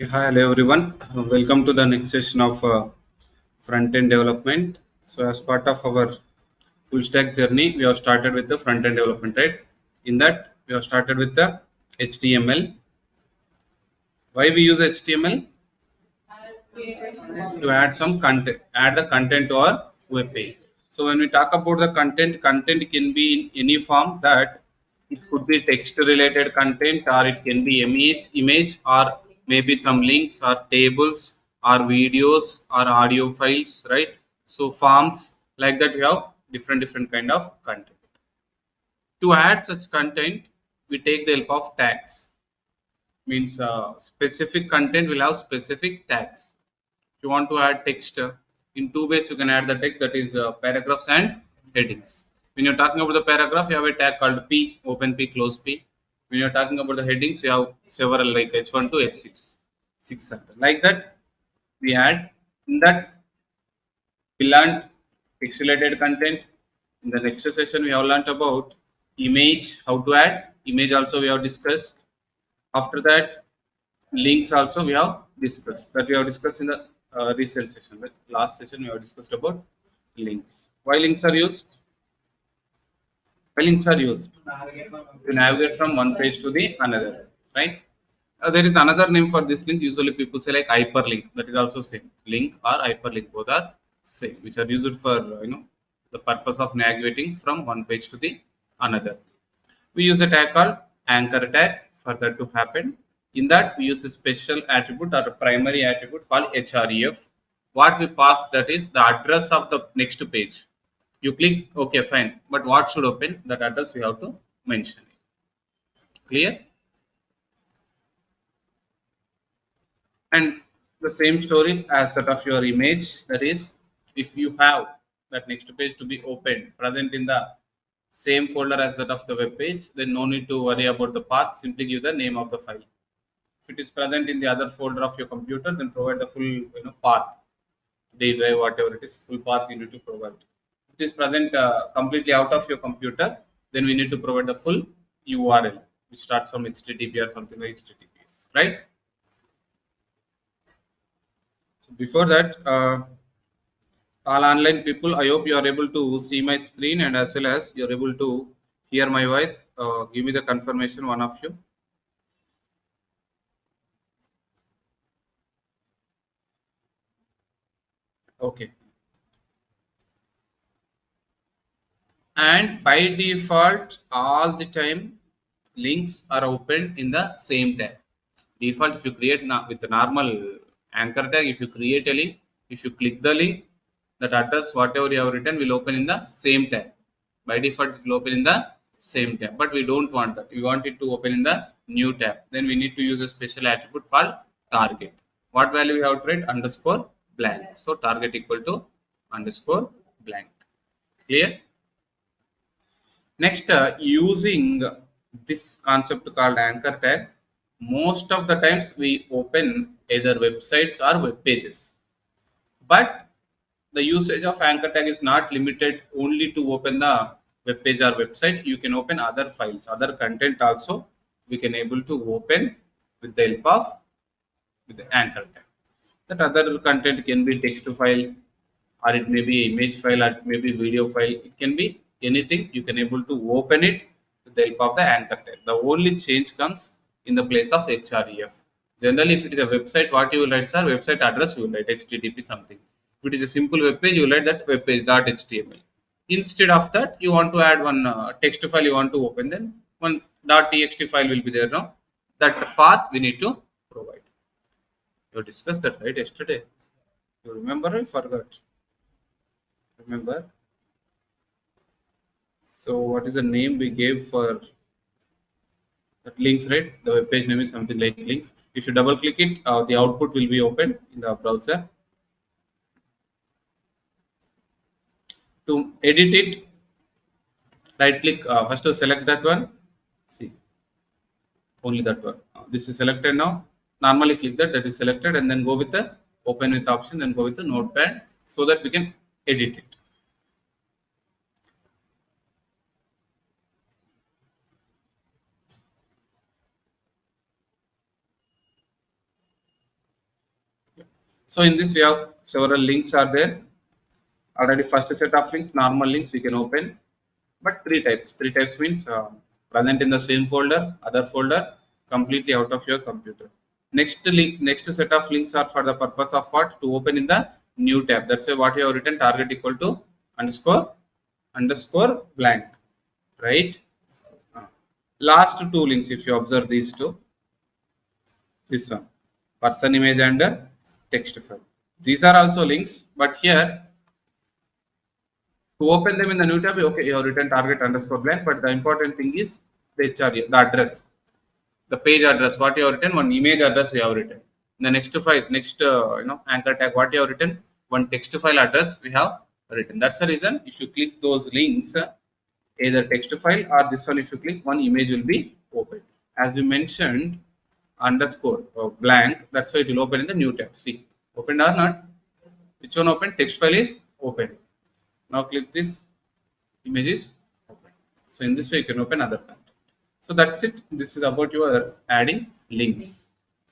Hi, hello everyone. Welcome to the next session of front-end development. So, as part of our full stack journey, we have started with the front-end development, right? In that, we have started with the HTML. Why we use HTML? To add some content, add the content to our web page. So, when we talk about the content can be in any form that it could be text-related content, or it can be image, or maybe some links, or tables, or videos, or audio files, right? So, forms like that, we have different kind of content. To add such content, we take the help of tags. Means specific content will have specific tags. If you want to add text, in two ways you can add the text, that is paragraphs and headings. When you're talking about the paragraph, you have a tag called p, open p, close p. When you're talking about the headings, you have several like h1 to h6, 600. Like that, we add. In that, we learned pixelated content. In the next session, we have learned about image, how to add image. Also, we have discussed. After that, links also we have discussed, that we have discussed in the recent session, right? Last session we have discussed about links. Why links are used? Why links are used? To navigate from one page to the another, right? There is another name for this link. Usually people say like hyperlink. That is also same. Link or hyperlink, both are same, which are used for the purpose of navigating from one page to the another. We use a tag called anchor tag for that to happen. In that, we use a special attribute or a primary attribute called href. What we pass, that is the address of the next page. You click OK, fine, but what should open? That address we have to mention it. Clear? And the same story as that of your image, that is, if you have that next page to be opened present in the same folder as that of the web page, then no need to worry about the path. Simply give the name of the file. If it is present in the other folder of your computer, then provide the full path, D drive, whatever it is, full path you need to provide. If it is present completely out of your computer, then we need to provide the full URL, which starts from HTTP or something like HTTPS, right? So before that, all online people, I hope you are able to see my screen, and as well as you are able to hear my voice. Give me the confirmation, one of you. Okay. And by default, all the time links are opened in the same tab. Default, if you create with the normal anchor tag, if you create a link, if you click the link, that address whatever you have written will open in the same tab. By default, it will open in the same tab, but we don't want that. We want it to open in the new tab. Then we need to use a special attribute called target. What value we have to write? Underscore blank. So target equal to underscore blank. Clear? Next, using this concept called anchor tag, most of the times we open either websites or web pages. But the usage of anchor tag is not limited only to open the web page or website. You can open other files, other content also. We can able to open with the help of with the anchor tag. That other content can be text file, or it may be image file, or it may be video file. It can be anything. You can able to open it with the help of the anchor tag. The only change comes in the place of href. Generally, if it is a website, what you will write, sir? Website address you will write http something. If it is a simple web page, you will write that web page.html. Instead of that, you want to add one text file you want to open, then one .txt file will be there now. That path we need to provide. You discussed that, right, yesterday? You remember? I forgot. Remember? So what is the name we gave for that links, right? The web page name is something like links. If you double click it, the output will be open in the browser. To edit it, right click, first to select that one. See, only that one. This is selected now. Normally click that is selected, and then go with the open with option, then go with the notepad so that we can edit it. So in this we have several links are there. Already first set of links, normal links we can open, but three types. Three types means present in the same folder, other folder, completely out of your computer. Next link, next set of links are for the purpose of what? To open in the new tab. That's why what you have written, target equal to underscore blank, right? Uh, Last two links, if you observe these two, this one, person image and text file. These are also links, but here to open them in the new tab, okay, you have written target underscore blank, but the important thing is the HRE, the address, the page address, what you have written, one image address you have written. The next file, next anchor tag, what you have written, one text file address we have written. That's the reason if you click those links, either text file or this one, if you click, one image will be open. As we mentioned, underscore blank, that's why it will open in the new tab. See, opened or not? Which one open? Text file is open. Now click this, image is open. So in this way you can open other content. So that's it. This is about your adding links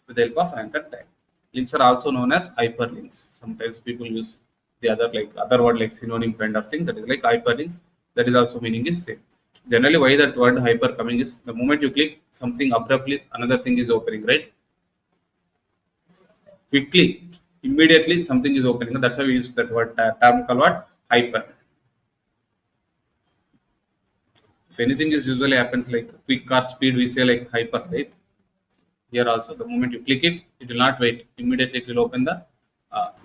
with the help of anchor tag. Links are also known as hyperlinks. Sometimes people use the other like other word like synonym kind of thing, that is like hyperlinks. That is also meaning is same. Generally, why that word hyper coming is the moment you click something abruptly, another thing is opening, right? Quickly, immediately something is opening. That's why we use that word term called what? Hyper. If anything is usually happens like quick or speed, we say like hyper, right? Here also, the moment you click it, it will not wait. Immediately it will open the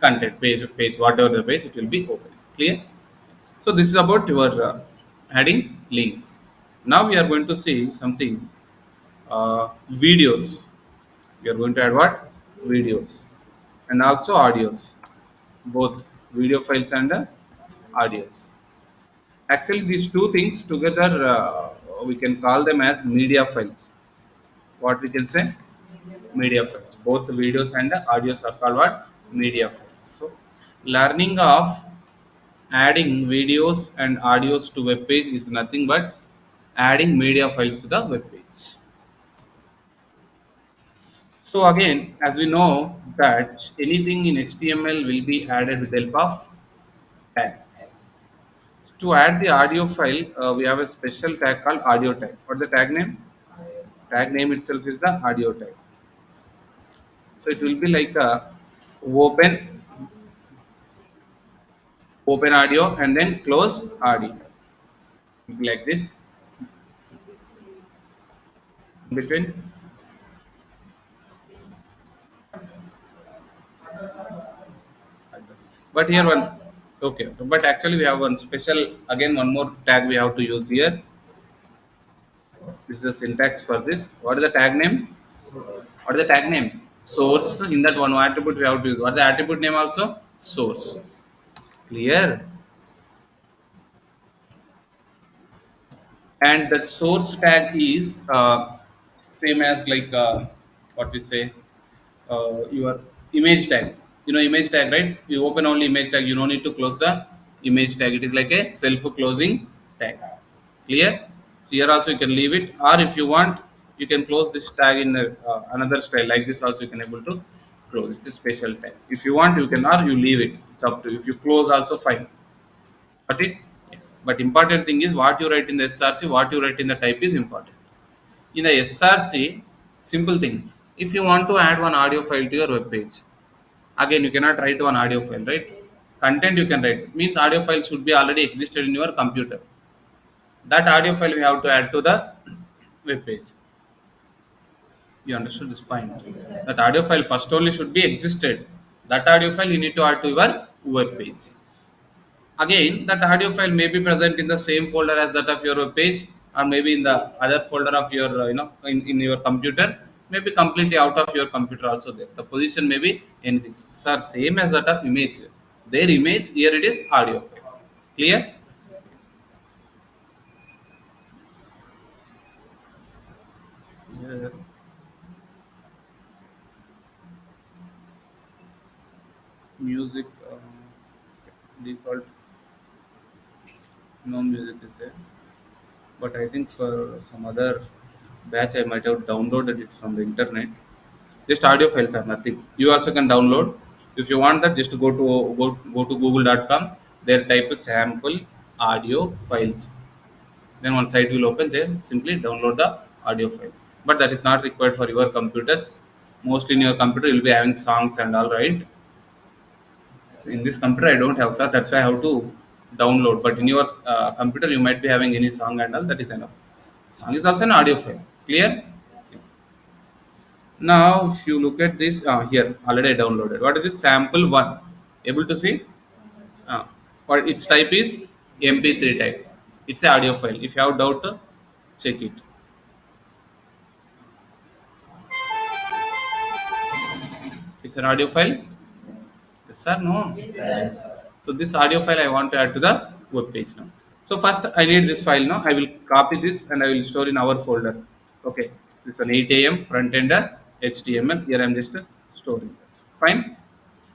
content page, whatever the page, it will be open. Clear? So this is about your adding links. Now we are going to see something videos. We are going to add what? Videos and also audios, both video files and audios. Actually, these two things together, we can call them as media files. What we can say? Media files. Both the videos and the audios are called what? Media files. So, learning of adding videos and audios to web page is nothing but adding media files to the web page. So again, as we know that anything in HTML will be added with the help of tags. To add the audio file, we have a special tag called audio tag. What the tag name? Tag name itself is the audio tag. So it will be like a open open audio and then close audio. It will be like this in between. Like this. But here one, okay. But actually we have one special, again one more tag we have to use here. This is the syntax for this. What is the tag name? What is the tag name? Source. In that one attribute we have to use. What is the attribute name also? Source. Clear? And that source tag is same as like what we say, your image tag. You know image tag, right? You open only image tag, you don't need to close the image tag. It is like a self closing tag. Clear? So here also you can leave it, or if you want you can close this tag in another style like this also, you can able to close. It's a special tag. If you want you can, or you leave it, it's up to you. If you close also fine. But it, but important thing is what you write in the SRC, what you write in the type is important. In the SRC, simple thing. If you want to add one audio file to your web page, again you cannot write one audio file, right? Content you can write. Means audio file should be already existed in your computer. That audio file we have to add to the web page. You understood this point? That audio file first only should be existed. That audio file you need to add to your web page. Again, that audio file may be present in the same folder as that of your web page, or maybe in the other folder of your in your computer, maybe completely out of your computer also there. The position may be anything. Sir, same as that of image. Their image, here it is audio file. Clear? Yeah. Music default, no music is there, but I think for some other batch I might have downloaded it from the internet. Just audio files are nothing. You also can download. If you want that, just go to google.com, there type sample audio files, then one site will open there, simply download the audio file. But that is not required for your computers. Mostly in your computer you will be having songs and all, right? In this computer I don't have, sir, that's why I have to download. But in your computer you might be having any song and all, that is enough. Song is also an audio file. Clear? Now if you look at this, here already I downloaded. What is this? Sample one. Able to see? uh, what its type is? mp3 type. It's an audio file. If you have doubt, check it. It's an audio file. Yes sir, no? Yes. So this audio file I want to add to the web page now. So first I need this file now. I will copy this and I will store in our folder. Okay, this is an 8 a.m. front end HTML. Here I am just storing that. Fine.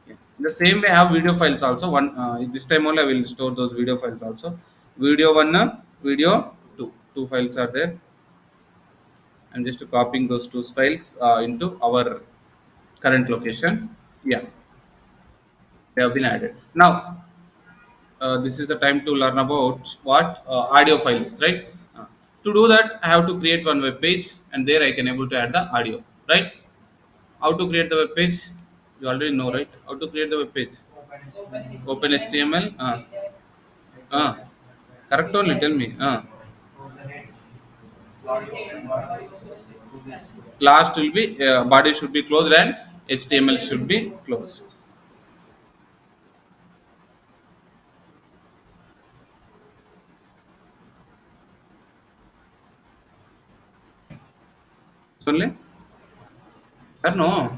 Yeah. In the same way I have video files also. One this time only I will store those video files also. Video one, video two. Two files are there. I'm just copying those two files into our current location. Yeah, they have been added. Now this is the time to learn about what audio files, right? To do that I have to create one web page, and there I can able to add the audio, right? How to create the web page? You already know, right? How to create the web page? Open HTML. Uh, Correct only, tell me. Last will be body should be closed and HTML should be closed. Only, sir, no.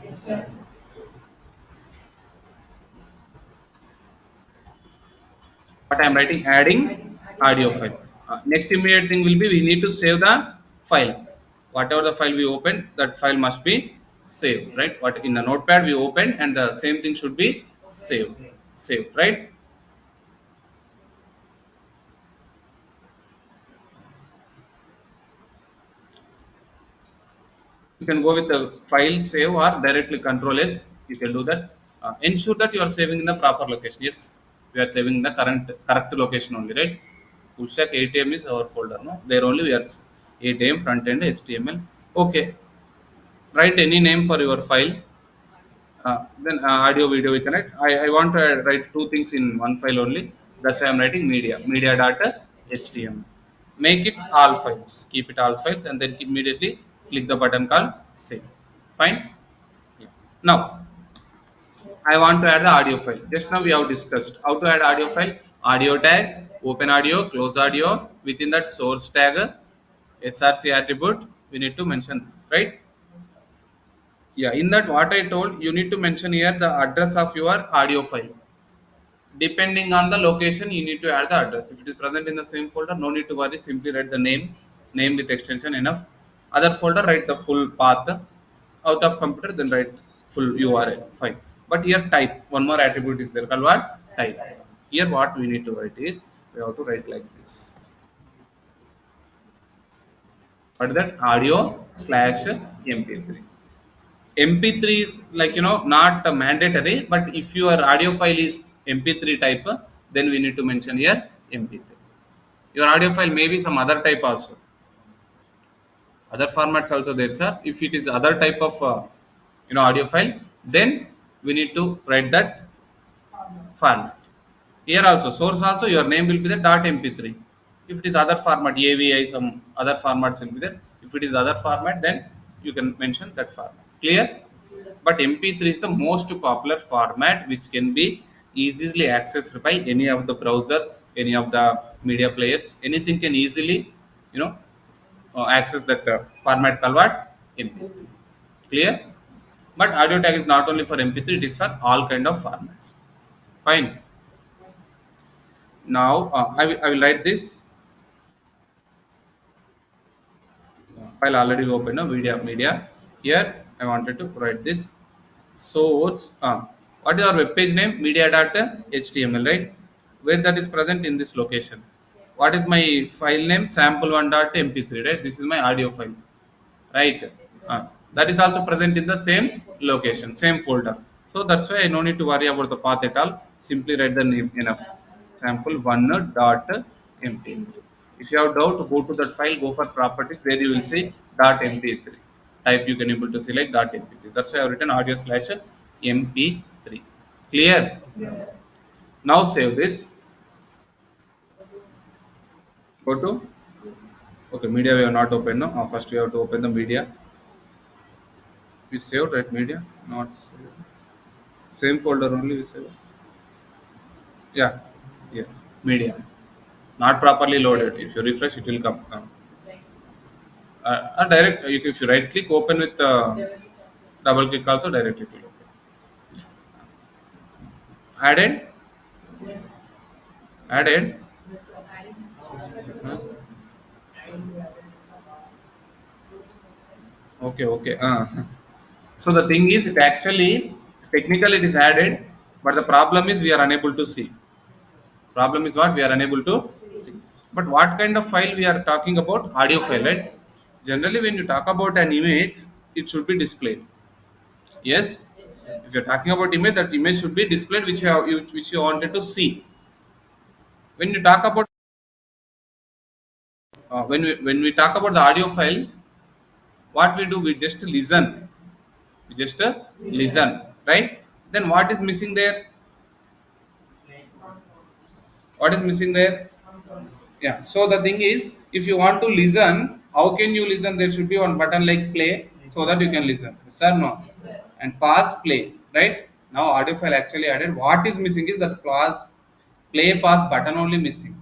What I am writing, adding audio file. Next immediate thing will be we need to save the file. Whatever the file we open, that file must be saved, right? What in the notepad we open, and the same thing should be saved, right? You can go with the file save or directly control S. You can do that. Ensure that you are saving in the proper location. Yes, we are saving in the correct location only, right? FullStack 8am is our folder, no? There only we are 8am front end HTML. Okay, write any name for your file. Then audio video we connect. I want to write two things in one file only. That's why I'm writing media data HTML. Make it all files. Keep it all files, and then immediately click the button called save. Fine. Yeah. Now I want to add the audio file. Just now we have discussed how to add audio file. Audio tag, open audio, close audio. Within that source tag, src attribute. We need to mention this, right? Yeah, in that what I told, you need to mention here the address of your audio file. Depending on the location, you need to add the address. If it is present in the same folder, no need to worry, simply write the name with extension enough. Other folder, write the full path. Out of computer, then write full URL, fine. But here type, one more attribute is there called what? Type. Here what we need to write is, we have to write like this. What is that? Audio slash mp3. MP3 is like, not mandatory, but if your audio file is MP3 type, then we need to mention here MP3. Your audio file may be some other type also, other formats also there, sir. If it is other type of audio file, then we need to write that format. Here also source also your name will be the .mp3. If it is other format, AVI, some other formats will be there. If it is other format, then you can mention that format. Clear? But mp3 is the most popular format which can be easily accessed by any of the browser, any of the media players. Anything can easily, you know, access that format called what? mp3. Clear? But audio tag is not only for mp3, it is for all kind of formats. Fine. Now I will write this file already open, media. Here I wanted to write this source. What is our web page name? Media data HTML, right? Where that is present in this location. What is my file name? Sample1.mp3, right? This is my audio file, right? That is also present in the same location, same folder. So that's why I no need to worry about the path at all. Simply write the name enough. Sample 1 dot mp3. If you have doubt, go to that file, go for properties. There you will see dot mp3. Type you can able to select dot mp3. That's why I have written audio slash mp3. Clear? Now save this. Go to okay media we have not opened. No, first we have to open the media. We saved right media, not saved. Same folder only we saved. Yeah, yeah, media. Not properly loaded. If you refresh, it will come. Direct. If you right click, open with double click also directly it will open. Added, added. Huh? Okay, okay. So the thing is, it actually technically it is added, but the problem is we are unable to see. Problem is what we are unable to see. But what kind of file we are talking about? Audio file, right? Generally, when you talk about an image, it should be displayed. Yes. If you're talking about image, that image should be displayed, which which you wanted to see. When you talk about when we talk about the audio file, what we do, we just listen. We just listen, right? Then what is missing there? What is missing there? Yeah. So the thing is, if you want to listen, how can you listen? There should be one button like play, so that you can listen. Yes or no? And pause, play, right? Now audio file actually added. What is missing is that pause, play, pause button only missing.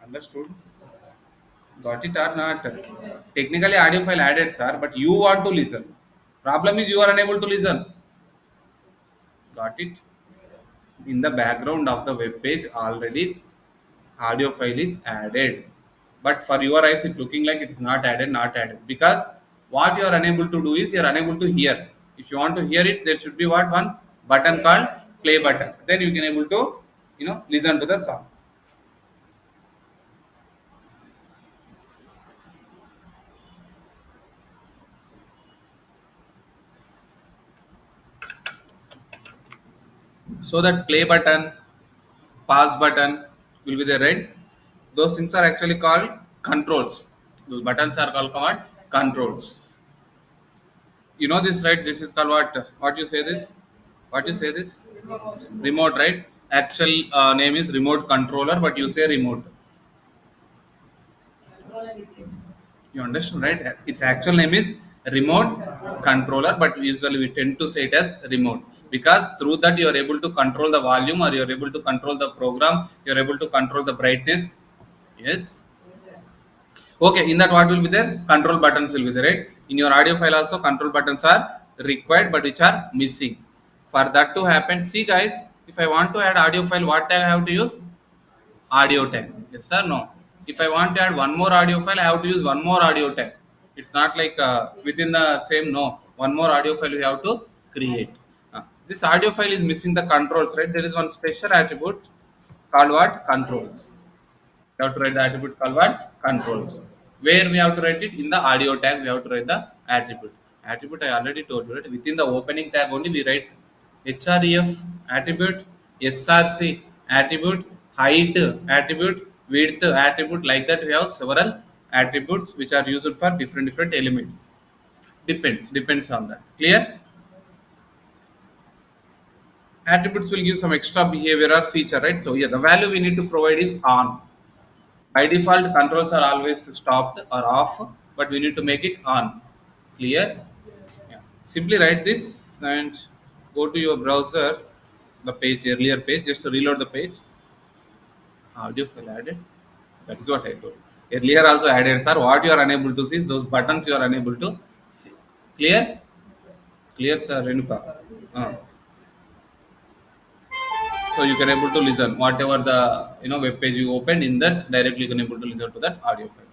Understood? Got it or not? Technically audio file added, sir, but you want to listen. Problem is you are unable to listen. Got it? In the background of the web page already audio file is added, but for your eyes it looking like it is not added because what you are unable to do is you are unable to hear. If you want to hear it, there should be what one button called play button. Then you can able to listen to the sound. So that play button, pause button will be there, right? Those things are actually called controls. Those buttons are called controls. You know this, right? This is called what? What you say this? What you say this? Remote, right? Actual name is remote controller, but you say remote. You understand, right? Its actual name is remote controller, but usually we tend to say it as remote because through that you are able to control the volume, or you are able to control the program, you are able to control the brightness. Yes. Okay, in that what will be there? Control buttons will be there, right? In your audio file also control buttons are required, but which are missing. For that to happen, see guys, if I want to add audio file, what tag I have to use? Audio tag. Yes or no? If I want to add one more audio file, I have to use one more audio tag. It's not like within the same, no. One more audio file we have to create. This audio file is missing the controls, right? There is one special attribute called what? Controls. We have to write the attribute called what? Controls. Where we have to write it? In the audio tag we have to write the attribute. Attribute I already told you, right? Within the opening tag only we write href attribute, src attribute, height attribute, width attribute. Like that we have several attributes which are used for different elements. Depends on that. Clear? Attributes will give some extra behavior or feature, right? So yeah, the value we need to provide is on. By default, controls are always stopped or off, but we need to make it on. Clear? Yeah. Simply write this and go to your browser, the page, earlier page, just to reload the page. Audio file added. That is what I told. Earlier also added, sir. What you are unable to see is those buttons you are unable to see. Clear? Clear, sir. Renuka. So you can able to listen whatever the web page you open, in that directly you can able to listen to that audio file.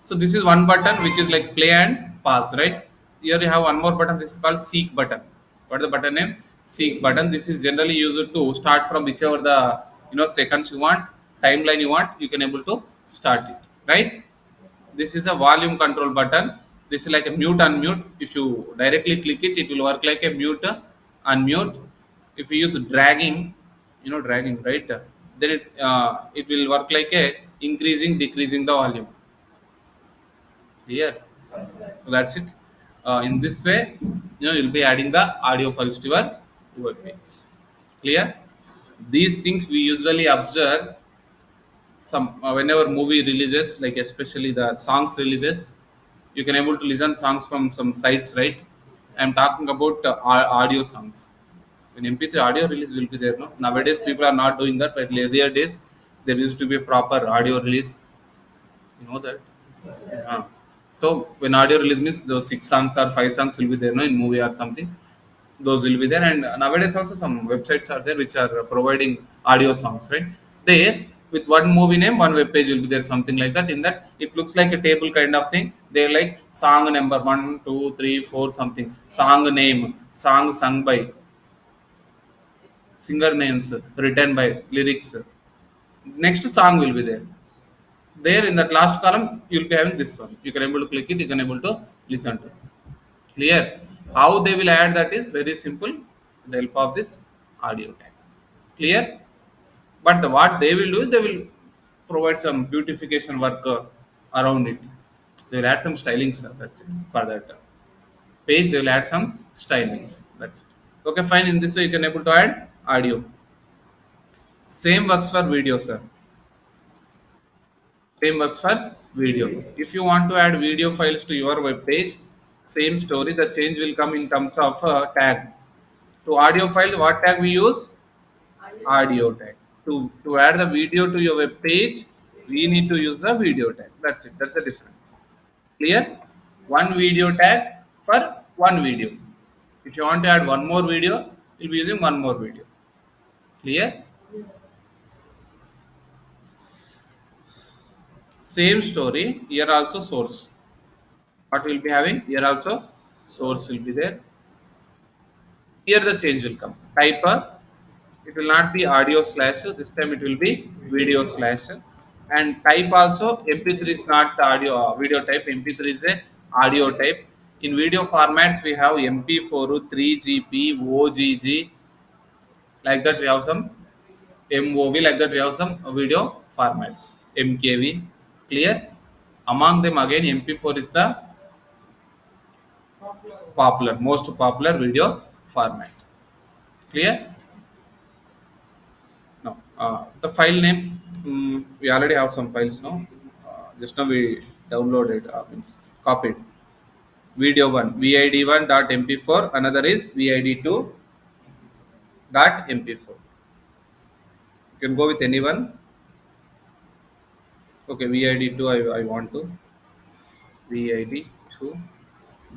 So this is one button which is like play and pause, right? Here you have one more button. This is called seek button. What is the button name? Seek button. This is generally used to start from whichever the seconds you want, timeline you want, you can able to start it, right? This is a volume control button. This is like a mute unmute. If you directly click it, it will work like a mute unmute. If you use dragging, dragging, right? Then it will work like a increasing, decreasing the volume. Clear? So that's it. In this way, you'll be adding the audio files to your web page. Clear? These things we usually observe some whenever movie releases, like especially the songs releases, you can able to listen songs from some sites, right? I'm talking about audio songs. When MP3 audio release will be there, no? Nowadays people are not doing that, but earlier days there used to be a proper audio release. You know that. Yeah. So when audio release means those 6 songs or 5 songs will be there, no, in movie or something. Those will be there, and nowadays also some websites are there which are providing audio songs, right? There with one movie name, one web page will be there, something like that. In that, it looks like a table kind of thing. They're like song number 1, 2, 3, 4, something. Song name, song sung by, singer names, written by, lyrics. Next song will be there. There in that last column, you'll be having this one. You can able to click it. You can able to listen to it. Clear? How they will add that is very simple. With the help of this audio tag. Clear? But what they will do is they will provide some beautification work around it. They will add some stylings. That's it. For that page, they will add some stylings. That's it. Okay, fine. In this way, you can able to add audio. Same works for video, sir. Same works for video. If you want to add video files to your web page, same story. The change will come in terms of tag. To audio file, what tag we use? Audio tag. To add the video to your web page, we need to use the video tag. That's it. That's the difference. Clear? One video tag for one video. If you want to add one more video, you'll be using one more video. Clear? Same story. Here also source. What we'll be having? Here also source will be there. Here the change will come. Type it will not be audio slash, this time it will be video slash, and type also mp3 is not audio video type, mp3 is a audio type. In video formats we have mp4, 3gp, ogg, like that we have some mov, like that we have some video formats, mkv. Clear? Among them again mp4 is the most popular video format. Clear? No, the file name, we already have some files now. Just now we downloaded, means copied. Video one, vid1 dot mp4. Another is vid2 dot mp4. You can go with anyone. Okay, vid2. I want to vid2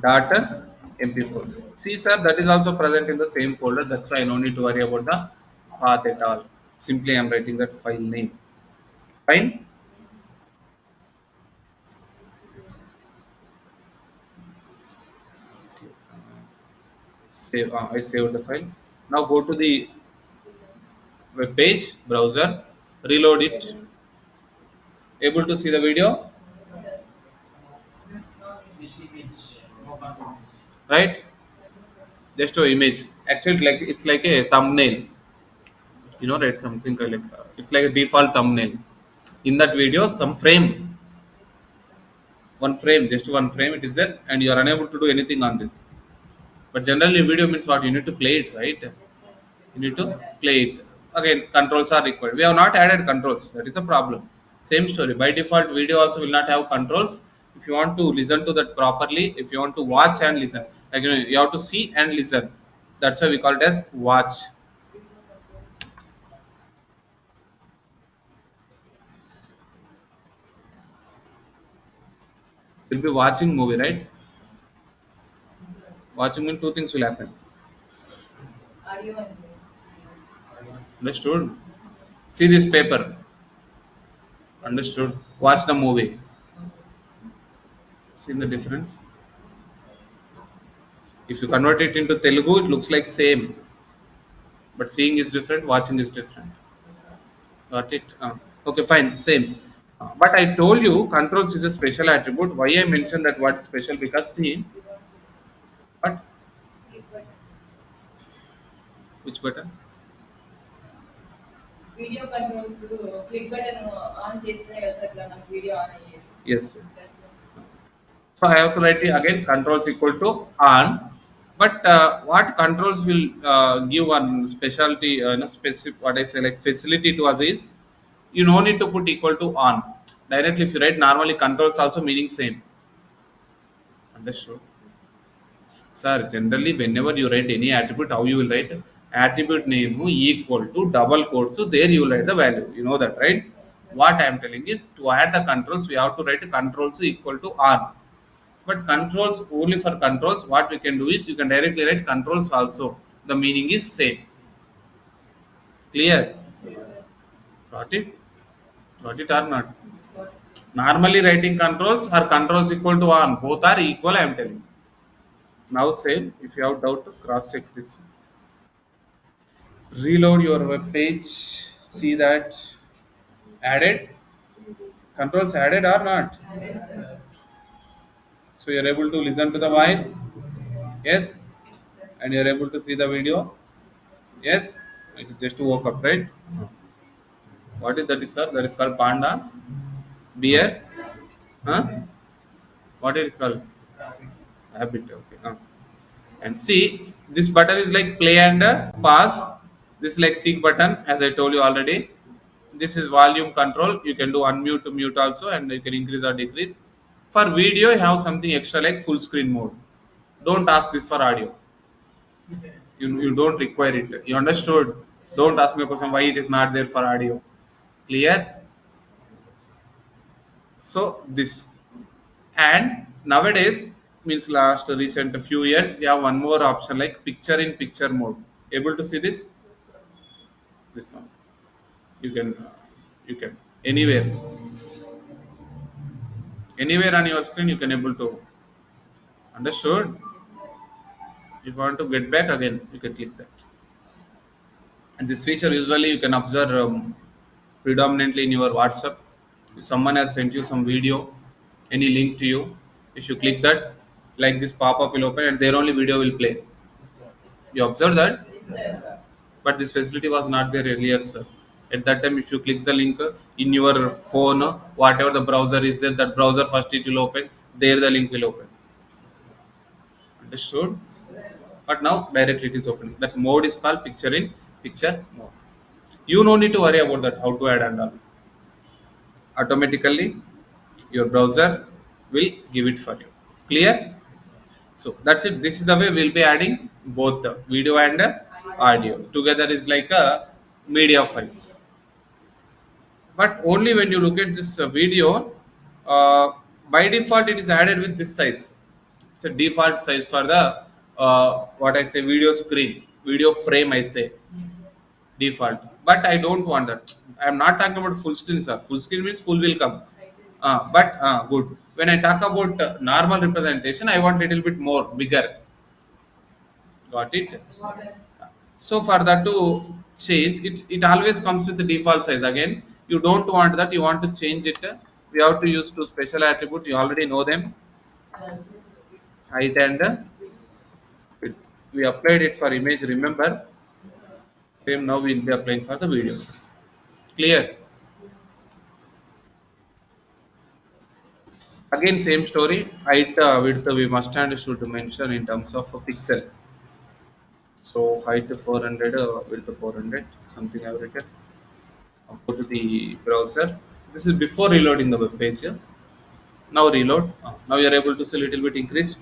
dot mp4. See, sir, that is also present in the same folder. That's why I no need to worry about the path at all. Simply, I am writing that file name. Fine. Save. I saved the file. Now go to the web page, browser, reload it. Able to see the video, right? Just a image. Actually, it's like a thumbnail. Right? Something like it's like a default thumbnail. In that video, some frame, one frame, just one frame. It is there, and you are unable to do anything on this. But generally, video means what? You need to play it, right? You need to play it. Again, controls are required. We have not added controls. That is the problem. Same story. By default, video also will not have controls. If you want to listen to that properly, if you want to watch and listen, like you have to see and listen. That's why we call it as watch. You'll be watching movie, right? Watching means two things will happen. Understood? See this paper. Understood? Watch the movie. See the difference? If you convert it into Telugu, it looks like same. But seeing is different, watching is different. Got it? Okay, fine, same. But I told you controls is a special attribute. Why I mentioned that what is special? Because see, but Which button? Video controls click button on చేస్తే అసలు నాకు video on అయ్యేది. Yes, yes. So I have to write it again, controls equal to on. But what controls will give one specialty, specific, what I say, like facility to us is, you no need to put equal to on. Directly, if you write normally, controls also meaning same. Understood? Sir, generally, whenever you write any attribute, how you will write attribute name equal to double quotes. So there you will write the value. You know that, right? What I am telling is to add the controls, we have to write controls equal to on. But controls, only for controls, what we can do is you can directly write controls also. The meaning is same. Clear? Got it? Got it or not? Normally writing controls or controls equal to on. Both are equal, I am telling you. Now same. If you have doubt, cross check this. Reload your web page. See that added. Controls added or not? So you are able to listen to the voice. Yes. And you are able to see the video. Yes. It is just to woke up, right? What is that, is sir? That is called panda. Beer. Huh? What it is called? Habit. Okay. And see, this button is like play and pause. This is like seek button, as I told you already. This is volume control. You can do unmute to mute also, and you can increase or decrease. For video, you have something extra like full screen mode. Don't ask this for audio. You don't require it. You understood? Don't ask me a question why it is not there for audio. Clear? So this, and nowadays, means last recent few years, you have one more option like picture in picture mode. Able to see this one. You can anywhere on your screen you can able to. Understood? If you want to get back again, you can click that. And this feature usually you can observe predominantly in your WhatsApp. If someone has sent you some video, any link to you, if you click that, like this pop-up will open and their only video will play. You observe that? But this facility was not there earlier, sir. At that time, if you click the link in your phone, whatever the browser is there, that browser first it will open, there the link will open. Understood? But now directly it is opening. That mode is called picture in picture mode. You no need to worry about that, how to add and all. Automatically your browser will give it for you. Clear? So that's it. This is the way we'll be adding both the video and audio together is like a media files. But only when you look at this video, uh, by default it is added with this size. It's a default size for the what I say video screen, video frame I say default. But I don't want that. I am not talking about full screen, sir. Full screen means full will come. But good. When I talk about normal representation, I want little bit more bigger. Got it? So for that to change, it always comes with the default size. Again, you don't want that, you want to change it. We have to use two special attributes. You already know them, height and width. We applied it for image, remember? Same now we will be applying for the video. Clear? Again, same story. Height, width, we must and should mention in terms of a pixel. So height 400, width 400, something I have written. Go to the browser. This is before reloading the web page. Now reload. Now you are able to see a little bit increased.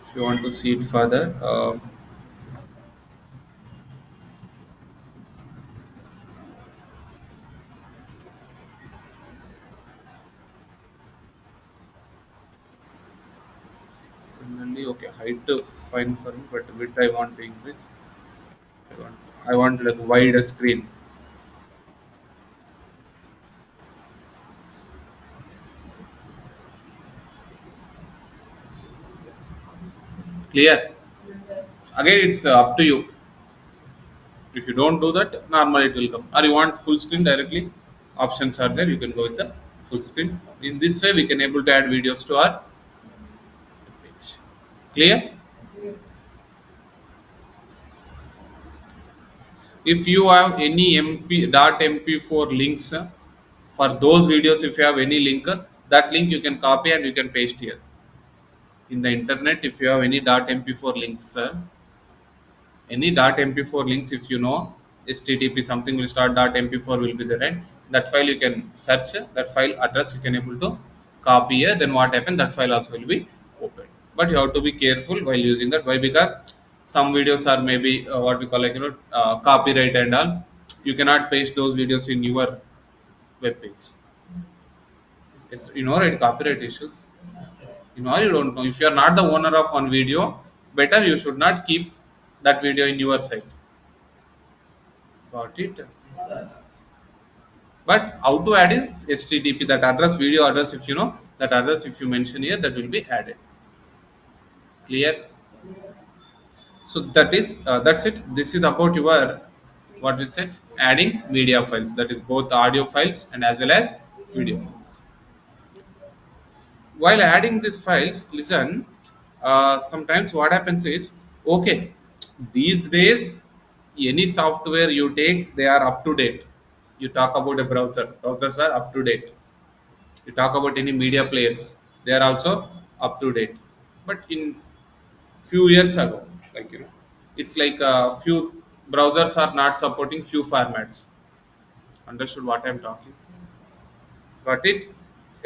If you want to see it further, similarly, okay, height fine for me, but width I want to increase. I want like wider screen. Clear? Again, it's up to you. If you don't do that, normal it will come. Or you want full screen directly? Options are there. You can go with the full screen. In this way, we can able to add videos to our Clear? If you have any mp.mp4 links for those videos, if you have any link, that link you can copy and you can paste here in the internet. If you have any .mp4 links, any .mp4 links, if you know http something will start .mp4 will be there, right? That file you can search, that file address you can able to copy here. Then what happen, that file also will be open, but you have to be careful while using that. Why? Because some videos are maybe what we call like copyright and all. You cannot paste those videos in your web page. It's, right, copyright issues. Or you don't know. If you are not the owner of one video, better you should not keep that video in your site. Got it? But how to add is HTTP, that address, video address, if you know that address, if you mention here, that will be added. Clear? So that's it. This is about your, what we say, adding media files. That is both audio files and as well as video files. While adding these files, listen. Sometimes what happens is, okay, these days any software you take, they are up to date. You talk about a browser, browsers are up to date. You talk about any media players, they are also up to date. But in few years ago, like it's like few browsers are not supporting few formats. Understood what I'm talking? Got it?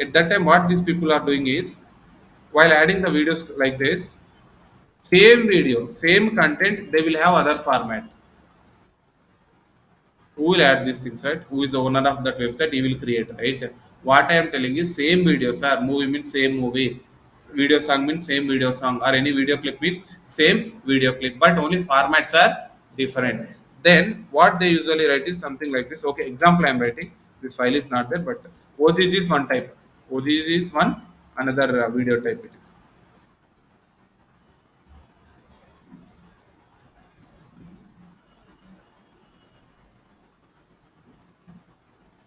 At that time, what these people are doing is, while adding the videos like this, same video, same content, they will have other format. Who will add these things, right? Who is the owner of that website? He will create, right? What I am telling is same videos are movie means same movie, video song means same video song, or any video clip means same video clip, but only formats are different. Then what they usually write is something like this. Okay, example I am writing, this file is not there, but OGG is one type, OGG is one, another video type it is.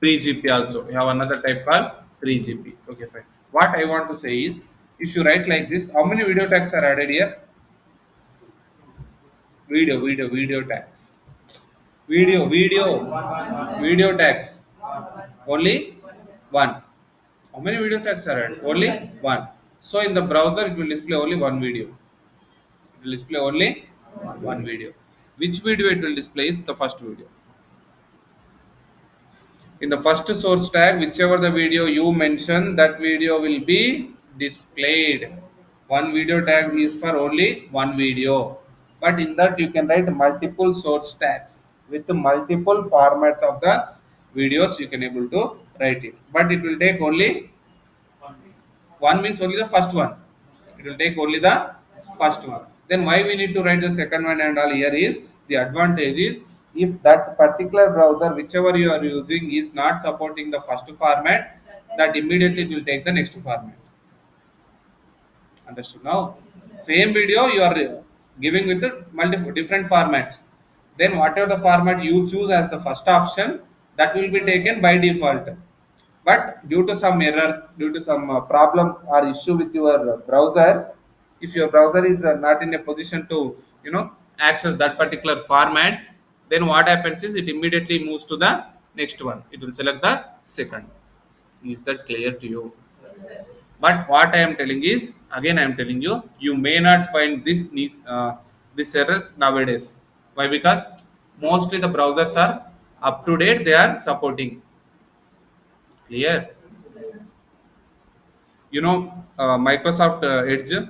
3GP also. You have another type called 3GP. Okay, fine. What I want to say is, if you write like this, how many video tags are added here? Video tags. Video tags. Only one. How many video tags are added? Only one. So in the browser, it will display only one video. It will display only one video. Which video it will display is the first video. In the first source tag, whichever the video you mention, that video will be displayed. One video tag is for only one video, but in that you can write multiple source tags with multiple formats of the videos. You can able to write it, but it will take only one, means only the first one. It will take only the first one. Then why we need to write the second one and all? Here is the advantage is, if that particular browser whichever you are using is not supporting the first format, that immediately it will take the next format. Understood now? Same video you are giving with the multiple different formats. Then whatever the format you choose as the first option, that will be taken by default. But due to some error, due to some problem or issue with your browser, if your browser is not in a position to access that particular format, then what happens is it immediately moves to the next one. It will select the second. Is that clear to you? But what I am telling is, again I am telling you, you may not find this errors nowadays. Why? Because mostly the browsers are up to date, they are supporting. Clear? Microsoft Edge,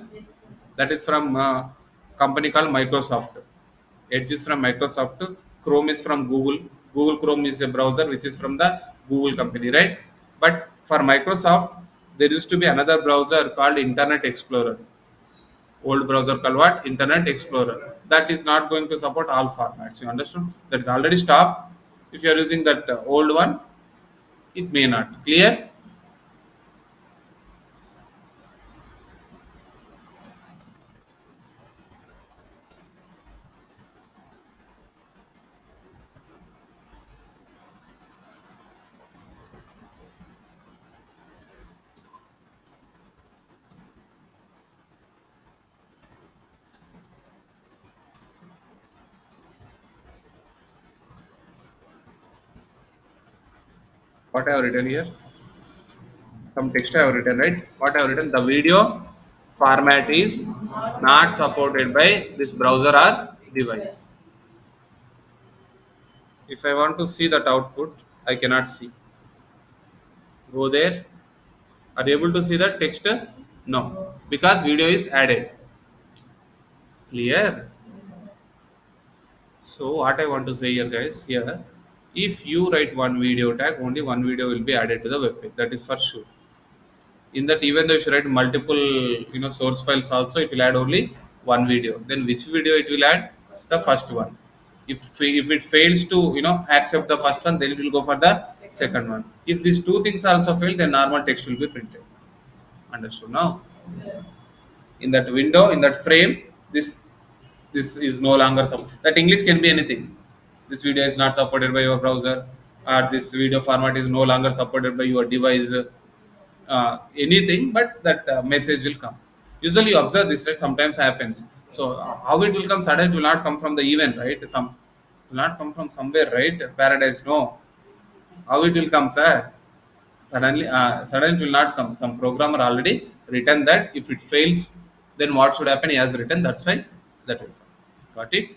that is from company called Microsoft. Edge is from Microsoft. Chrome is from Google. Google Chrome is a browser which is from the Google company, right? But for Microsoft, there used to be another browser called Internet Explorer. Old browser called what? Internet Explorer. That is not going to support all formats. You understood? That is already stopped. If you are using that old one, it may not. Clear? What I have written here? Some text I have written, right? What I have written? The video format is not supported by this browser or device. If I want to see that output, I cannot see. Go there. Are you able to see that text? No, because video is added. Clear? So what I want to say here, guys, here, if you write one video tag, only one video will be added to the web page. That is for sure. In that, even though if you write multiple, source files also, it will add only one video. Then which video it will add? The first one. If it fails to accept the first one, then it will go for the second one. If these two things also fail, then normal text will be printed. Understood now? In that window, in that frame, this is no longer that English can be anything. This video is not supported by your browser, or this video format is no longer supported by your device, anything, but that message will come. Usually you observe this, right? Sometimes happens. So how it will come suddenly? It will not come from the event, right? Some it will not come from somewhere, right? Paradise, no. How it will come, sir? Suddenly it will not come. Some programmer already written that if it fails, then what should happen? He has written. That's why that will come. Got it?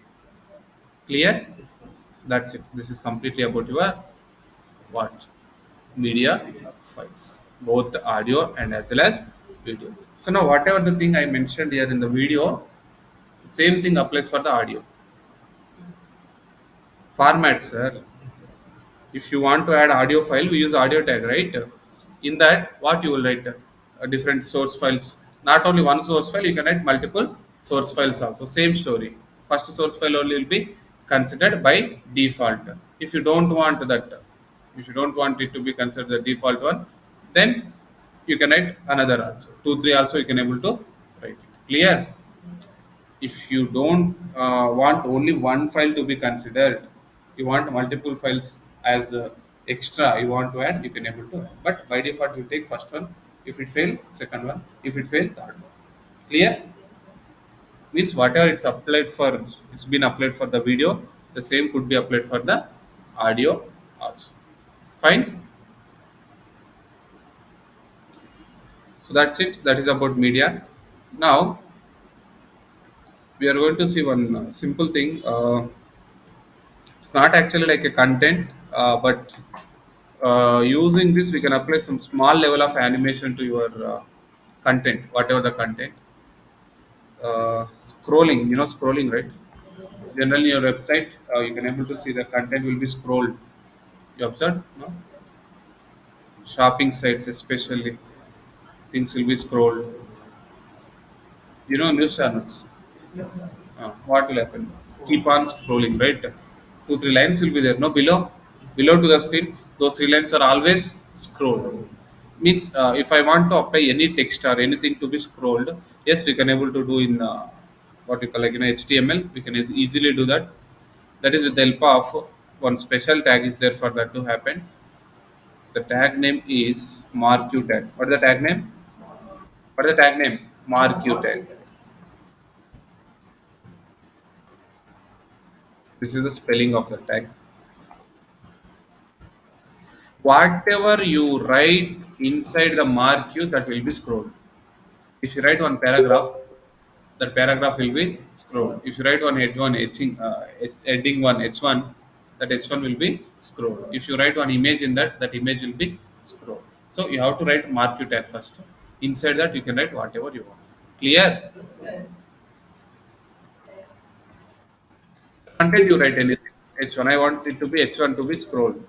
Clear? So that's it. This is completely about your what? Media files, both the audio and as well as video. So now whatever the thing I mentioned here in the video, same thing applies for the audio. Format, sir. If you want to add audio file, we use audio tag, right? In that, what you will write? Different source files. Not only one source file, you can write multiple source files also. Same story. First source file only will be considered by default. If you don't want that, if you don't want it to be considered the default one, then you can write another also. 2, 3 also you can able to write it. Clear? If you don't want only one file to be considered, you want multiple files as extra, you want to add, you can able to add. But by default you take first one. If it fail, second one. If it fail, third one. Clear? Means whatever it's applied for, it's been applied for the video, the same could be applied for the audio also. Fine. So that's it. That is about media. Now we are going to see one simple thing. It's not actually like a content, but using this we can apply some small level of animation to your content, whatever the content. Scrolling, scrolling, right? Generally your website, you can able to see the content will be scrolled. You observe, no? Shopping sites especially, things will be scrolled. News channels, what will happen? Keep on scrolling, right? 2 3 lines will be there, no, below to the screen. Those 3 lines are always scrolled. Means if I want to apply any text or anything to be scrolled, yes, we can able to do in what you call like HTML. We can easily do that. That is with the help of one special tag is there for that to happen. The tag name is marquee tag. What is the tag name? What is the tag name? Marquee tag. This is the spelling of the tag. Whatever you write inside the marquee, that will be scrolled. If you write one paragraph, that paragraph will be scrolled. If you write one heading one h1, that h1 will be scrolled. If you write one image in that, that image will be scrolled. So you have to write marquee tag first. Inside that you can write whatever you want. Clear? Content you write anything. H1, I want it to be h1 to be scrolled.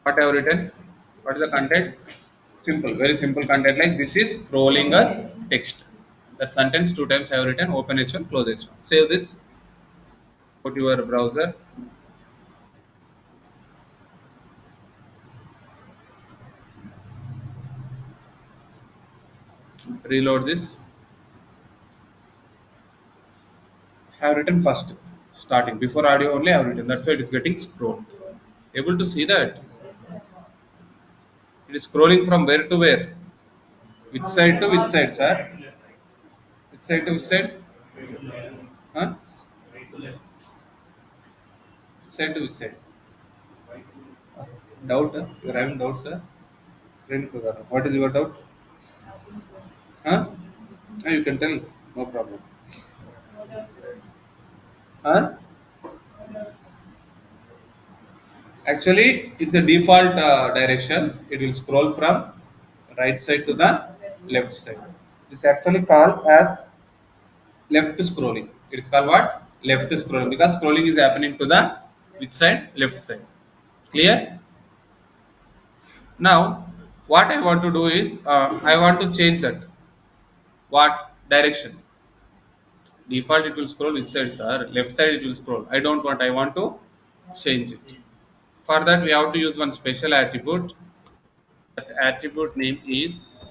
What I have written? What is the content? Simple, very simple content like this is scrolling a text. That sentence 2 times I have written, open H1, close H1. Save this, go to your browser, reload this. I have written first. starting. Before audio only I have written. That's why it is getting scrolled. Able to see that? It is scrolling from where to where? Which side to which side, sir? Which side to which side? Huh? Which side to which side? Doubt? You are having doubts, sir? What is your doubt? Nothing, sir. Huh? You can tell. No problem. No doubt, sir. Huh? No doubt, sir. Actually, it's a default direction. It will scroll from right side to the Left side. left side. This is actually called as left scrolling. It is called what? Left scrolling because scrolling is happening to the which side? Left side. Clear? Now, what I want to do is I want to change that. What direction? Default it will scroll which side, sir? Left side it will scroll. I don't want. I want to change it. For that, we have to use one special attribute. That attribute name is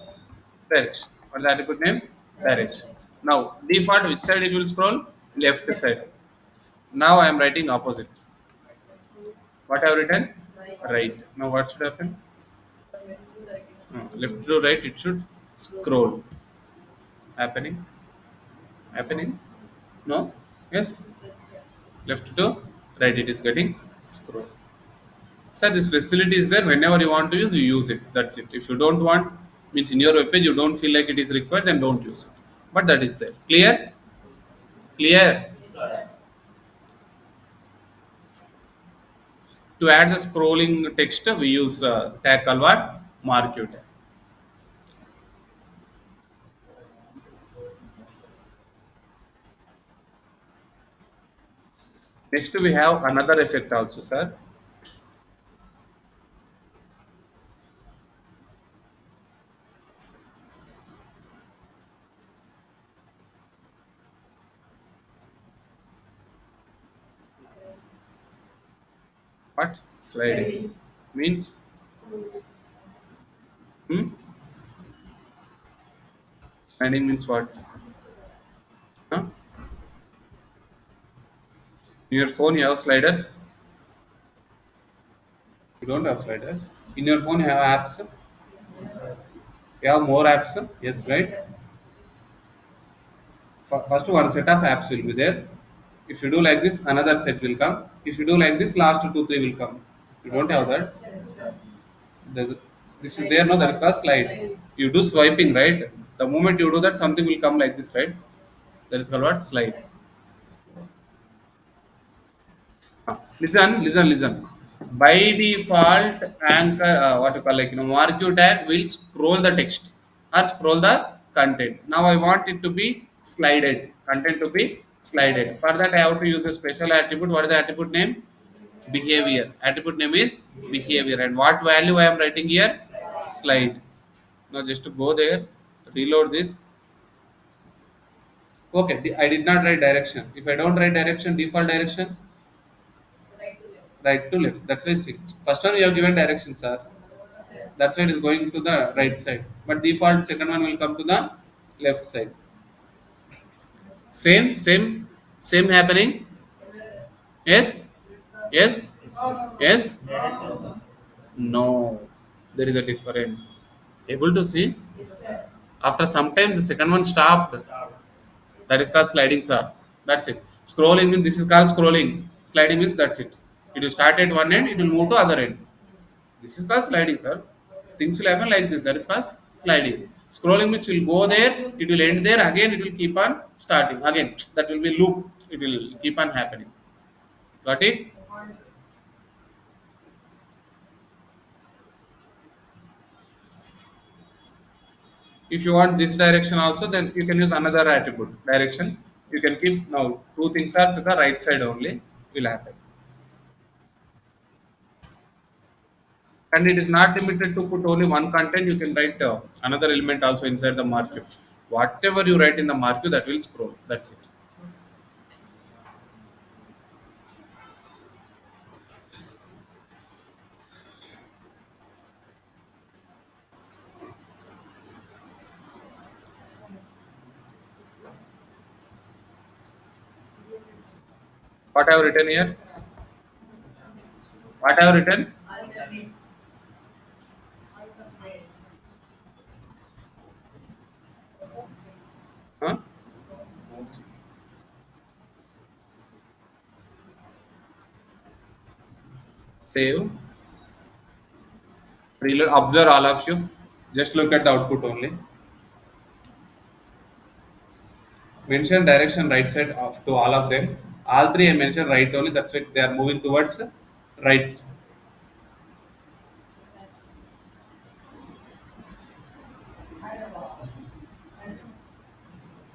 direction. What is the attribute name? Right Direction. side. Now, default which side it will scroll? Left side. Now I am writing opposite. What I have written? Right. Right. Now what should happen? From left to right is Left to right it should scroll. Happening? Happening? No? Yes? yes, sir. Left to right it is getting scroll. So this facility is there whenever you want to use, you use it. That's it. If you don't want, means in your web page you don't feel like it is required, then don't use it. But that is there. Clear? Clear? Yes, sir. To add the scrolling text, we use tag called what? Mark you tag. Next we have another effect also, sir. What? Sliding. Sliding. Means, hmm? Sliding means what? Huh? In your phone you have sliders? You don't have sliders. In your phone you have apps. Yes, sir. You have more apps. Yes, Yes, right? sir. First one set of apps will be there. If you do like this, another set will come. If you do like this, last two, three will come. You don't have that. Yes, sir. There's, this is there, no? That is called slide. You do swiping, right? The moment you do that, something will come like this, right? That is called what? Slide. Listen. By default, anchor, what you call like marquee tag will scroll the text or scroll the content. Now I want it to be slided, content to be slided. For that, I have to use a special attribute. What is the attribute name? Behavior. Attribute name is behavior. And what value I am writing here? Slide. Now just to go there, reload this. Okay, I did not write direction. If I don't write direction, default direction, Right to left. right to left. That's why see, first one you have given direction, sir. Sir. That's why it is going to the right side. But default second one will come to the left side. Same happening. Yes, sir. Yes, yes, yes. No. No, there is a difference. Able to see? Yes, sir. After some time, the second one stopped. That is called sliding, sir. That's it. Scrolling means this is called scrolling. Sliding means that's it. It will start at one end, it will move to other end. This is called sliding, sir. Things will happen like this. That is called sliding. Scrolling means will go there, it will end there, again it will keep on starting. Again, that will be loop. It will keep on happening. Got it? If you want this direction also, then you can use another attribute. Direction. You can keep now two things are to the right side only will happen. And it is not limited to put only one content. You can write another element also inside the marquee. Whatever you write in the marquee, that will scroll. That's it. What I have written here? What I have written? Alternate. Huh? Save. Reload. Observe all of you. Just look at the output only. Mention direction right side of to all of them. All three I mentioned right only. That's it. They are moving towards right.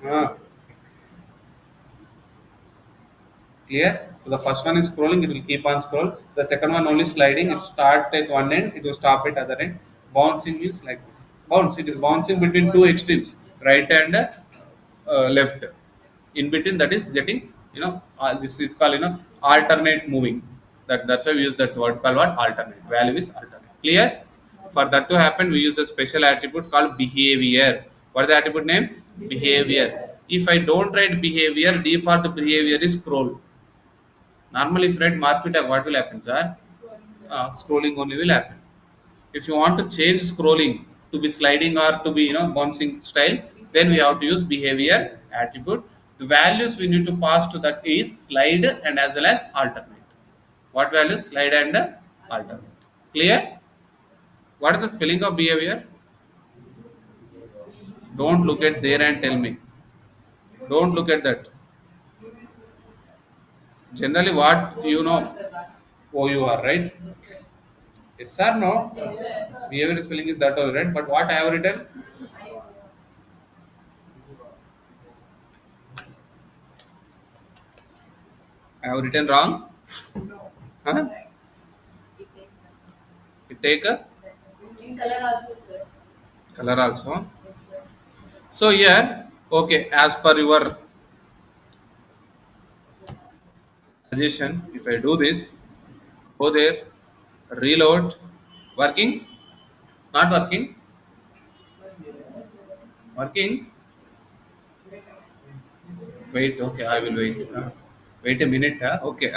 Ah, clear? So the first one is scrolling. It will keep on scroll. The second one only sliding. It start at one end. It will stop at other end. Bouncing is like this. Bounce. It is bouncing between two extremes, right and left. In between that is getting this is called alternate moving. That's why we use that word called what alternate. Value is alternate. Clear? For that to happen, we use a special attribute called behavior. What is the attribute name? Behavior. If I don't write behavior, default behavior is scroll. Normally, if you write market tag, what will happen, sir? Scrolling only will happen. If you want to change scrolling to be sliding or to be bouncing style, then we have to use behavior attribute. The values we need to pass to that is slide and as well as alternate. What values? Slide and alternate. Clear? What is the spelling of behavior? Don't look at there and tell me. Don't look at that. Generally what you know. Oh, you are right. Yes or no? Behavior spelling is that all right, but what I have written? I have written wrong. Huh? You take a In color also, sir. color also. Yes, sir. So here, okay, as per your suggestion, if I do this, go there, reload, working, not working, working. Wait, okay, I will wait. Wait a minute. Okay,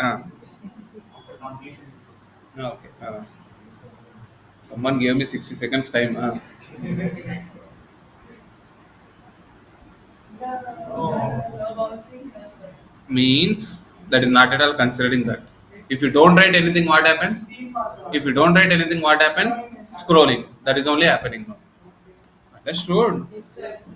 okay. Someone gave me 60 seconds time. No bouncing, no, sir. Means that is not at all considering that. If you don't write anything, what happens? If you don't write anything, what happens? Scrolling. That is only happening now. Understood? Yes.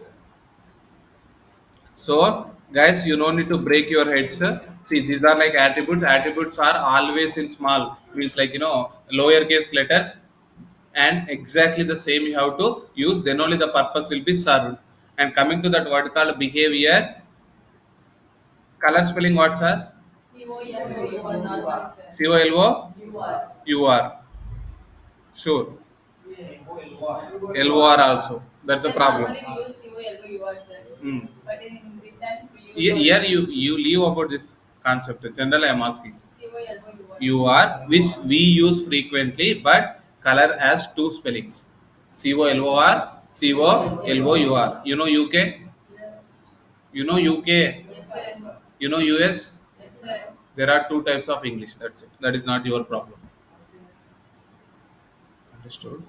So, guys, you don't need to break your heads. See, these are like attributes. Attributes are always in small, means like lowercase letters, and exactly the same you have to use. Then only the purpose will be served. And coming to that word called behavior, color spelling what, sir? COLOUR normally, sir. C O L O UR. U R. Sure. L O R also. That's the Sir, problem. normally we use COLOUR, sir. Hmm. But in this times we use Here you leave about this concept. Generally, I am asking. COLOUR. You are, which we use frequently, but color has two spellings. COLOR, COLOUR. You know UK? Yes. You know UK? Yes, sir. You know US? Yes, sir. There are two types of English. That's it. That is not your problem. Understood?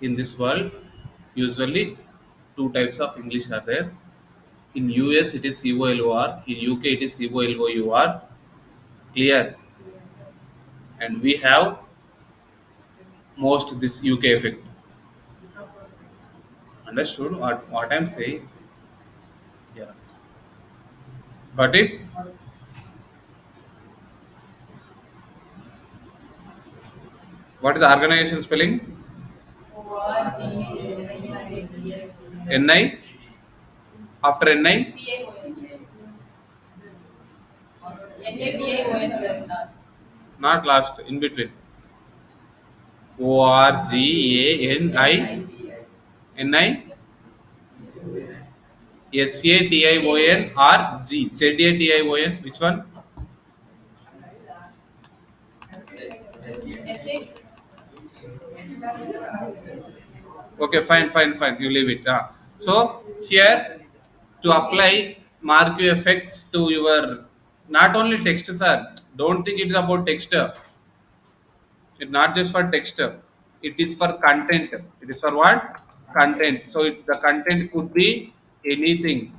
In this world, usually two types of English are there. In US, it is COLOR. In UK, it is COLOUR. Clear? And we have most this UK effect. Understood what I'm saying? Yes. Got it? What is the organization spelling? NI? After NI? Not last, in between. ORGANI? SATION or G? ZATION? Which one? Okay, fine. You leave it. So here to apply marquee effect to your Not only text, sir. Don't think it is about text. It's not just for text. It is for content. It is for what? Content. So the content could be anything.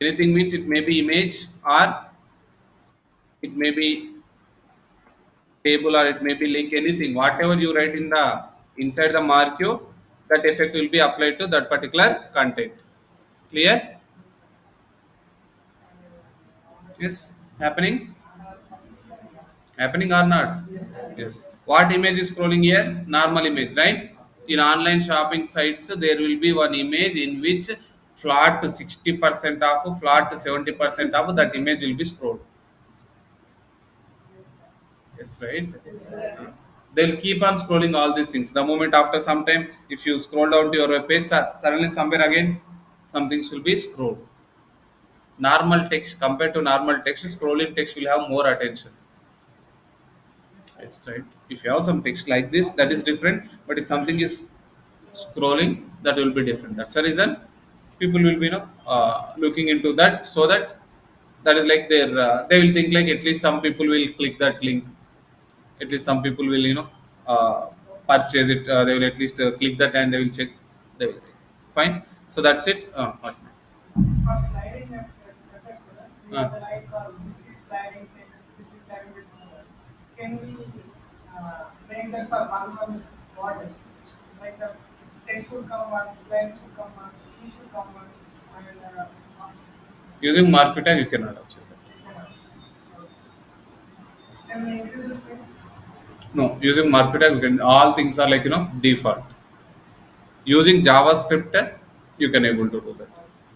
Anything means it may be image, or it may be table, or it may be link, anything. Whatever you write in the inside the marquee, that effect will be applied to that particular content. Clear? Yes. Happening? Happening or not? Yes. What image is scrolling here? Normal image, right? In online shopping sites, there will be one image in which flat to 60% off, flat to 70% off, that image will be scrolled. Yes, right? They'll keep on scrolling all these things. The moment after some time, if you scroll down to your web page, suddenly somewhere again, some things will be scrolled. Normal text compared to normal text, scrolling text will have more attention. Yes, right. If you have some text like this, that is different. But if something is scrolling, that will be different. That's the reason people will be, looking into that, so that that is like their, they will think like at least some people will click that link. At least some people will, purchase it. They will at least click that, and they will check. They will think. Fine. So that's it. What? For sliding effect, we Uh, have like this is sliding text, this is sliding text. Can we make that for one model? Like the text should come once, slide should come once, key should come once, and Using Marketer, you cannot achieve that. uh, can we increase the speed? No, using Marketer, you can. All things are like, default. Using JavaScript, you can able to do that.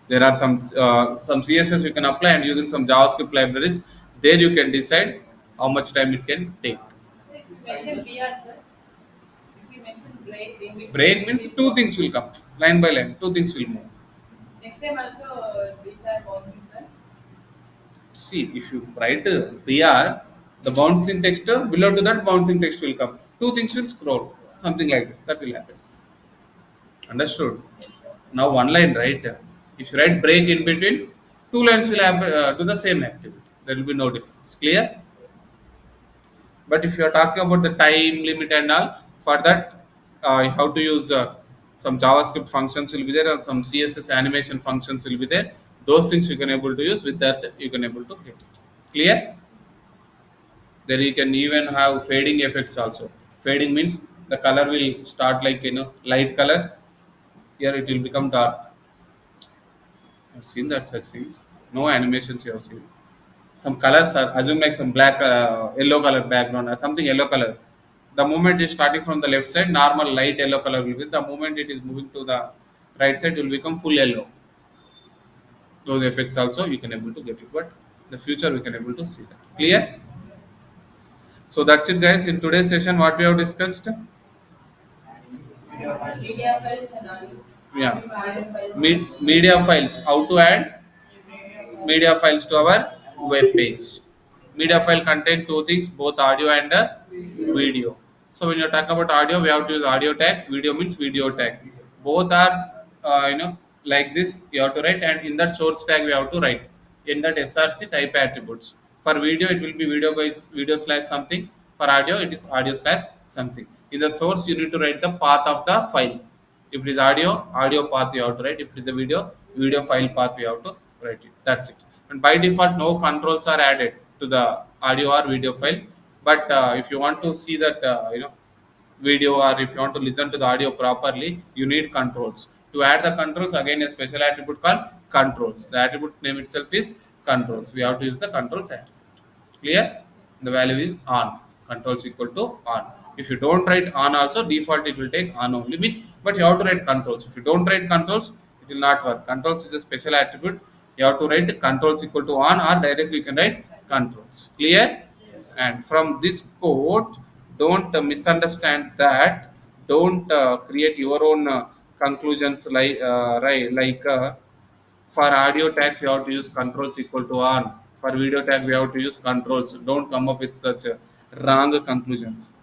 There are some CSS you can apply, and using some JavaScript libraries, there you can decide how much time it can take. So if you mention BR, sir, if you mention break, in between Break means this two one. things will come line by line. Two things will move. Next time also these are bouncing, sir. See, if you write PR, the bouncing text, below to that bouncing text will come. Two things will scroll. Something like this. That will happen. Understood? Yes, sir. Now one line, right? If you write break in between, two lines will have, do the same activity. There will be no difference. Clear? But if you are talking about the time limit and all, for that, how to use some JavaScript functions will be there, and some CSS animation functions will be there. Those things you can able to use. With that, you can able to get it. Clear? There you can even have fading effects also. Fading means the color will start like, light color. Here it will become dark. I've seen that such things. No animations you have seen. Some colors are assume like some black, yellow color background or something yellow color. The moment is starting from the left side, normal light yellow color will be. The moment it is moving to the right side, it will become full yellow. Those effects also you can able to get it. But the future we can able to see that. Clear? So that's it, guys. In today's session, what we have discussed. Media files and audio. Yeah, Audio files. media files. How to add media files to our web page. Media file contain two things, both audio and video. So when you talk about audio, we have to use audio tag. Video means video tag. Both are, like this. You have to write, and in that source tag we have to write. In that src type attributes. For video, it will be video by video slash something. For audio, it is audio slash something. In the source, you need to write the path of the file. If it is audio, audio path you have to write. If it is a video, video file path you have to write it. That's it. And by default, no controls are added to the audio or video file. But if you want to see that, video, or if you want to listen to the audio properly, you need controls. To add the controls, again a special attribute called controls. The attribute name itself is controls. We have to use the controls attribute. Clear? The value is on. Controls equal to on. If you don't write on also, default it will take on only, means, but you have to write controls. If you don't write controls, it will not work. Controls is a special attribute. You have to write controls equal to on, or directly you can write controls. Clear? And from this code, don't misunderstand that. Don't create your own conclusions, like, for audio tags, you have to use controls equal to on. For video tag, we have to use controls. Don't come up with such wrong conclusions.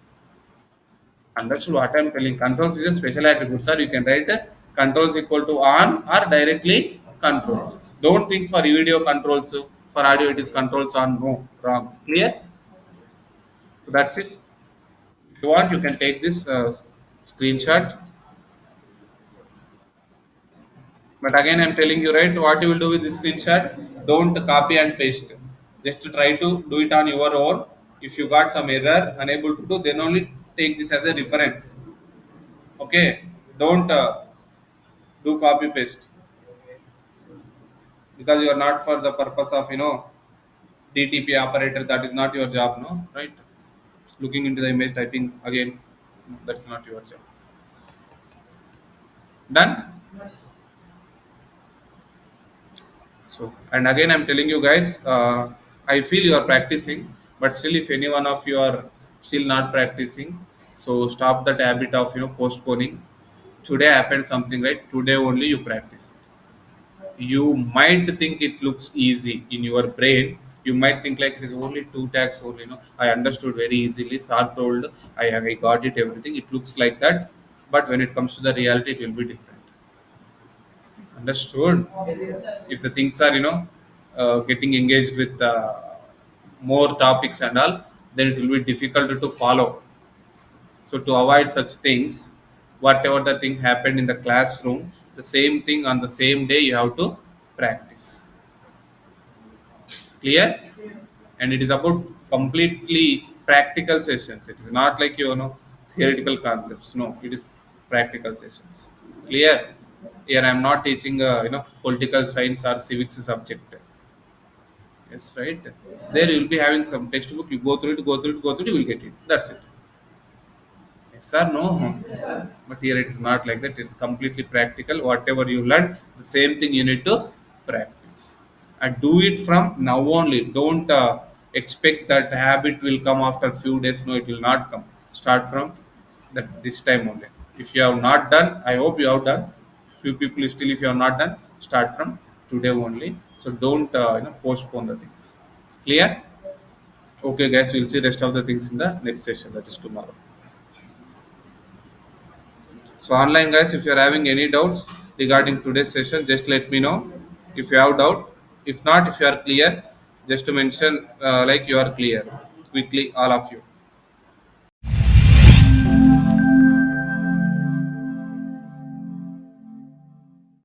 Understood what I'm telling? Controls is a special attribute, sir. You can write Controls equal to on or directly controls. Don't think for video controls, for audio it is controls on, no, wrong. Clear? So that's it. If you want, you can take this screenshot. But again, I'm telling you, right, what you will do with this screenshot, don't copy and paste. Just try to do it on your own. If you got some error, unable to do, then only take this as a reference. Okay, don't do copy paste because you are not for the purpose of DTP operator. That is not your job, no, right? Looking into the image, typing again, that's not your job. Done. So, and again, I'm telling you guys, I feel you are practicing, but still, if any one of you are still not practicing, so stop that habit of postponing. Today happened something, right? Today only you practice. You might think it looks easy in your brain. You might think like it is only two tags only. I understood very easily. Sir told I got it everything. It looks like that, but when it comes to the reality, it will be different. Understood? If the things are getting engaged with more topics and all, then it will be difficult to follow. So to avoid such things, whatever the thing happened in the classroom, the same thing on the same day you have to practice. Clear? And it is about completely practical sessions. It is not like theoretical concepts. No, it is practical sessions. Clear? Here I am not teaching political science or civics subject. Yes, right. There you will be having some textbook. You go through it, go through it, go through it. You will get it. That's it. Yes or no? But here it is not like that. It's completely practical. Whatever you learn, the same thing you need to practice. And do it from now only. Don't expect that habit will come after few days. No, it will not come. Start from this time only. If you have not done, I hope you have done. Few people still, if you have not done, start from today only. So don't postpone the things. Clear? Okay, guys. We'll see rest of the things in the next session. That is tomorrow. So online guys, if you are having any doubts regarding today's session, just let me know if you have doubt. If not, if you are clear, just to mention like you are clear quickly, all of you.